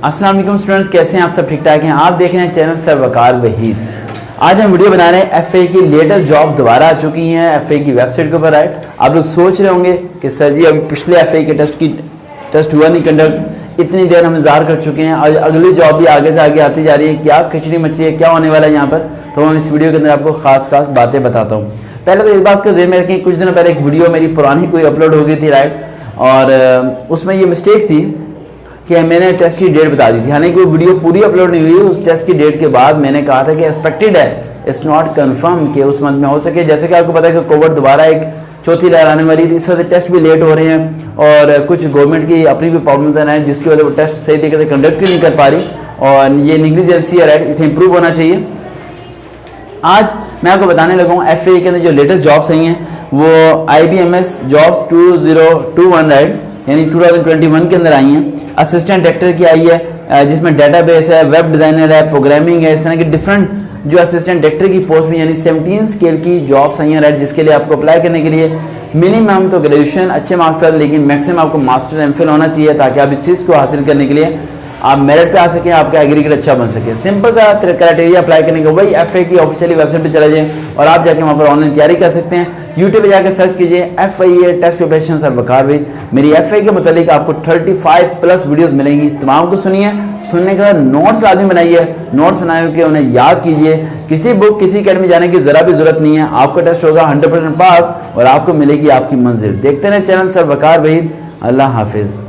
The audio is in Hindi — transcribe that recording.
अस्सलाम वालेकुम स्टूडेंट्स, कैसे हैं आप सब? ठीक ठाक हैं? आप देख रहे हैं चैनल सर वकार वहीद। आज हम वीडियो बना रहे हैं एफए की लेटेस्ट जॉब दोबारा आ चुकी हैं एफए की वेबसाइट के ऊपर। राइट, आप लोग सोच रहे होंगे कि सर जी अभी पिछले एफए के टेस्ट हुआ नहीं कंडक्ट, इतनी देर हम इंतजार कर चुके हैं और अगली जॉब भी आगे से आगे आती जा रही है, क्या खिचड़ी मचली है, क्या होने वाला है यहाँ पर। तो हम इस वीडियो के अंदर आपको खास बातें बताता हूँ। पहले तो इस बात को ज़हन में रखें, कुछ दिनों पहले एक वीडियो मेरी पुरानी कोई अपलोड हो गई थी। राइट, और उसमें ये मिस्टेक थी कि मैंने टेस्ट की डेट बता दी थी, हालांकि वो वीडियो पूरी अपलोड नहीं हुई। उस टेस्ट की डेट के बाद मैंने कहा था कि एक्सपेक्टेड है, इट्स नॉट कंफर्म कि उस मंथ में हो सके। जैसे कि आपको पता है कि कोविड दोबारा एक चौथी लहर आने वाली थी, इस वजह से टेस्ट भी लेट हो रहे हैं और कुछ गवर्नमेंट की अपनी भी प्रॉब्लम्स हैं जिसकी वजह से वो टेस्ट सही तरीके से कंडक्ट ही नहीं कर पा रही और ये निग्लिजेंसी है। राइट, इसे इंप्रूव होना चाहिए। आज मैं आपको बताने लगा हूँ एफ के अंदर जो लेटेस्ट जॉब्स आई हैं वो IBMS जॉब्स 2021 राइट यानी 2021 के अंदर आई हैं। असिस्टेंट डायरेक्टर की आई है जिसमें डेटाबेस है, वेब डिज़ाइनर है, प्रोग्रामिंग है, इस तरह की डिफरेंट जो असिस्टेंट डायरेक्टर की पोस्ट में यानी 17 स्केल की जॉब्स आई हैं। राइट, जिसके लिए आपको अप्लाई करने के लिए मिनिमम तो ग्रेजुएशन अच्छे मार्क्स है, लेकिन मैक्सिमम आपको मास्टर MPhil होना चाहिए ताकि आप इस चीज़ को हासिल करने के लिए आप मेरिट पे आ सकें, आपका एग्रीगेट अच्छा बन सके। सिंपल सा क्राइटेरिया अप्लाई करने का, वही FA की ऑफिशियली वेबसाइट पे चले जाएं और आप जाके वहाँ पर ऑनलाइन तैयारी कर सकते हैं। यूट्यूब पे जाकर सर्च कीजिए FIA टेस्ट प्रिपरेशन सर वकार वहीद। मेरी FA के मुतालिक आपको 35+ वीडियोस मिलेंगी, तमाम को सुनिए। सुनने के बाद नोट्स लाजमी बनाइए, नोट्स बना के उन्हें याद कीजिए। किसी बुक किसी अकेडमी जाने की ज़रा भी ज़रूरत नहीं है, आपका टेस्ट होगा 100% पास और आपको मिलेगी आपकी मंजिल। देखते रहें चैनल सर वकार वहीद। अल्लाह हाफिज़।